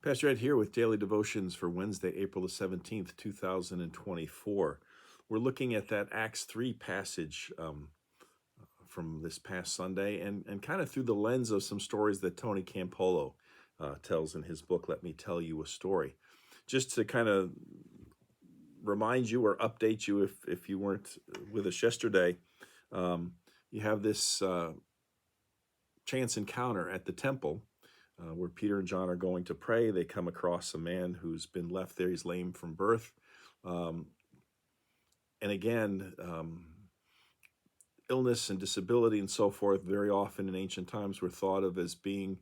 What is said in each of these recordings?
Pastor Ed here with Daily Devotions for Wednesday, April the 17th, 2024. We're looking at that Acts 3 passage from this past Sunday and kind of through the lens of some stories that Tony Campolo tells in his book, Let Me Tell You a Story. Just to kind of remind you or update you if you weren't with us yesterday, you have this chance encounter at the temple where Peter and John are going to pray. They come across a man who's been left there. He's lame from birth. And again, illness and disability and so forth, very often in ancient times were thought of as being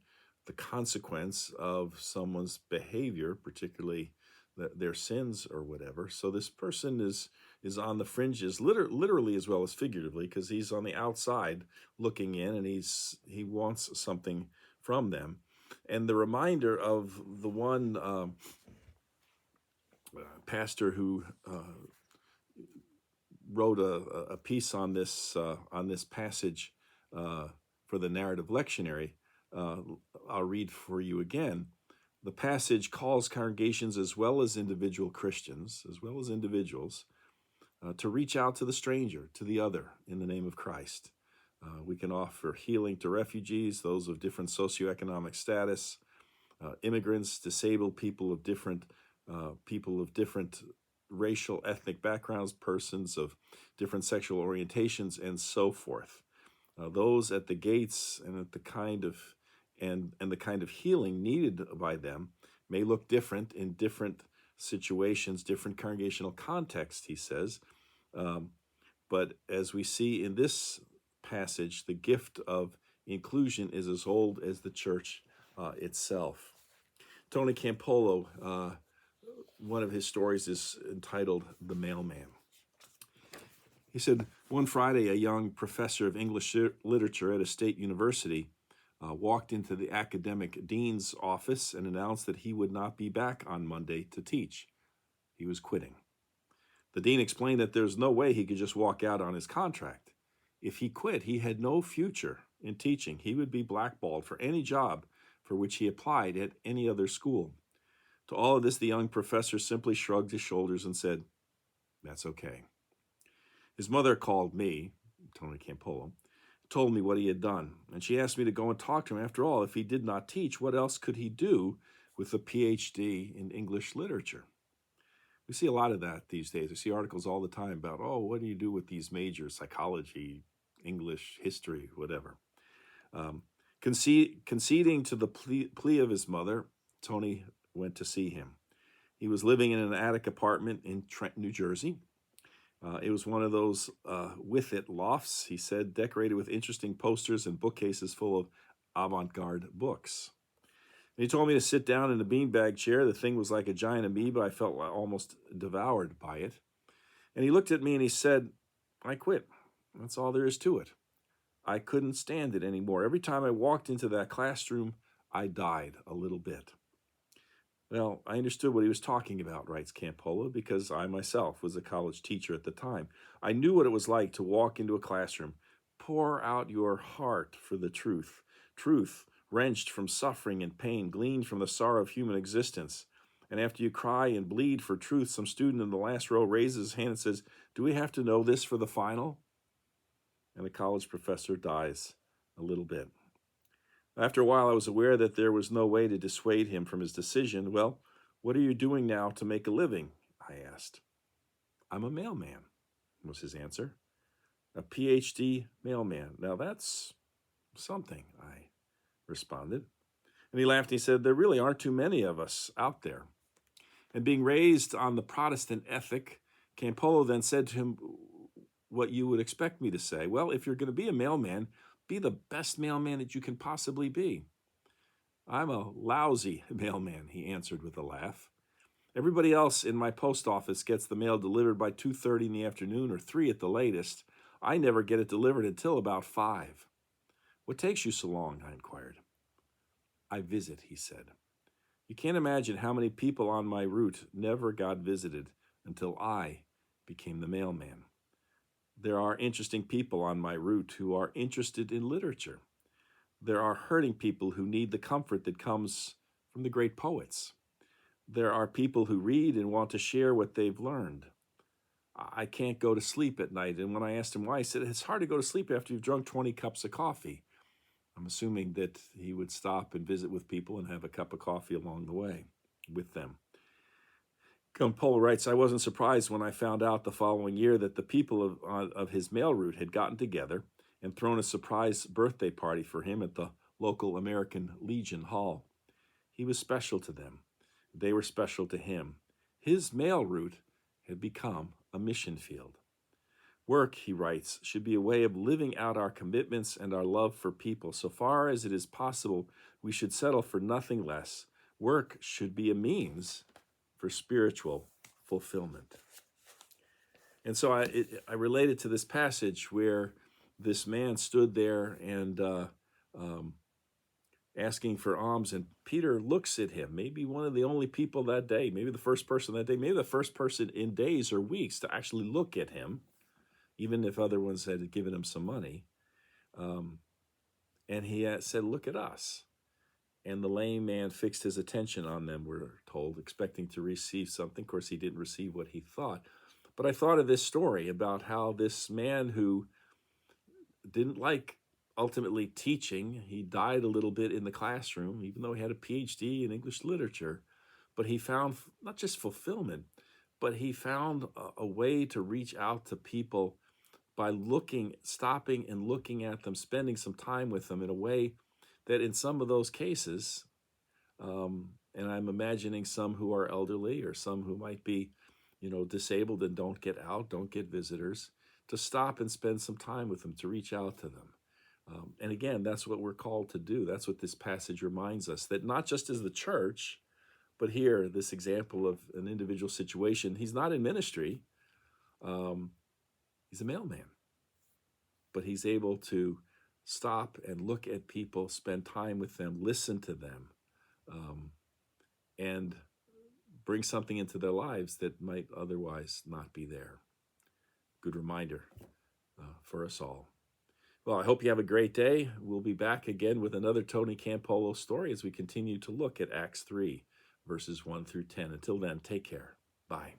the consequence of someone's behavior, particularly their sins or whatever. So this person is on the fringes, literally as well as figuratively, because he's on the outside looking in, and he wants something from them. And the reminder of the one pastor who wrote a piece on this passage for the narrative lectionary, I'll read for you again. The passage calls congregations as well as individual Christians, as well as individuals, to reach out to the stranger, to the other, in the name of Christ. We can offer healing to refugees, those of different socioeconomic status, immigrants, disabled people of different racial, ethnic backgrounds, persons of different sexual orientations, and so forth. Those at the gates and at the kind of the kind of healing needed by them may look different in different situations, different congregational contexts, he says. But as we see in this passage, the gift of inclusion is as old as the church itself. Tony Campolo, one of his stories is entitled The Mailman. He said, one Friday, a young professor of English literature at a state university walked into the academic dean's office and announced that he would not be back on Monday to teach. He was quitting. The dean explained that there's no way he could just walk out on his contract. If he quit, he had no future in teaching. He would be blackballed for any job for which he applied at any other school. To all of this, the young professor simply shrugged his shoulders and said, "That's okay." His mother called me, Tony Campolo, told me what he had done, and she asked me to go and talk to him. After all, if he did not teach, what else could he do with a PhD in English literature? We see a lot of that these days. I see articles all the time about, what do you do with these majors, psychology, English, history, whatever. Conceding to the plea of his mother, Tony went to see him. He was living in an attic apartment in Trenton, New Jersey. It was one of those with-it lofts, he said, decorated with interesting posters and bookcases full of avant-garde books. And he told me to sit down in a beanbag chair. The thing was like a giant amoeba. I felt almost devoured by it. And he looked at me and he said, "I quit. That's all there is to it. I couldn't stand it anymore. Every time I walked into that classroom, I died a little bit." Well, I understood what he was talking about, writes Campolo, because I myself was a college teacher at the time. I knew what it was like to walk into a classroom, pour out your heart for the truth, wrenched from suffering and pain, gleaned from the sorrow of human existence. And after you cry and bleed for truth, some student in the last row raises his hand and says, "Do we have to know this for the final?" And the college professor dies a little bit. After a while, I was aware that there was no way to dissuade him from his decision. "Well, what are you doing now to make a living?" I asked. "I'm a mailman," was his answer. "A PhD mailman. Now that's something," I responded. And he laughed and he said, "There really aren't too many of us out there." And being raised on the Protestant ethic, Campolo then said to him what you would expect me to say. "Well, if you're going to be a mailman, be the best mailman that you can possibly be." "I'm a lousy mailman," he answered with a laugh. "Everybody else in my post office gets the mail delivered by 2:30 in the afternoon or 3 at the latest. I never get it delivered until about 5. "What takes you so long?" I inquired. "I visit," he said. You can't imagine how many people on my route never got visited until I became the mailman. There are interesting people on my route who are interested in literature. There are hurting people who need the comfort that comes from the great poets. There are people who read and want to share what they've learned. I can't go to sleep at night. And when I asked him why, he said, it's hard to go to sleep after you've drunk 20 cups of coffee. I'm assuming that he would stop and visit with people and have a cup of coffee along the way with them. Campolo writes, I wasn't surprised when I found out the following year that the people of his mail route had gotten together and thrown a surprise birthday party for him at the local American Legion Hall. He was special to them. They were special to him. His mail route had become a mission field. Work, he writes, should be a way of living out our commitments and our love for people. So far as it is possible, we should settle for nothing less. Work should be a means for spiritual fulfillment. And so I related to this passage where this man stood there and asking for alms, and Peter looks at him, maybe one of the only people that day, maybe the first person that day, maybe the first person in days or weeks to actually look at him, even if other ones had given him some money. And he said, look at us. And the lame man fixed his attention on them, we're told, expecting to receive something. Of course, he didn't receive what he thought. But I thought of this story about how this man who didn't like ultimately teaching, he died a little bit in the classroom, even though he had a PhD in English literature. But he found not just fulfillment, but he found a way to reach out to people by stopping and looking at them, spending some time with them in a way that in some of those cases, and I'm imagining some who are elderly or some who might be, disabled and don't get out, don't get visitors, to stop and spend some time with them, to reach out to them. And again, that's what we're called to do. That's what this passage reminds us, that not just as the church, but here, this example of an individual situation, he's not in ministry. He's a mailman, but he's able to stop and look at people, spend time with them, listen to them, and bring something into their lives that might otherwise not be there. Good reminder for us all. Well, I hope you have a great day. We'll be back again with another Tony Campolo story as we continue to look at Acts 3, verses 1 through 10. Until then, take care. Bye.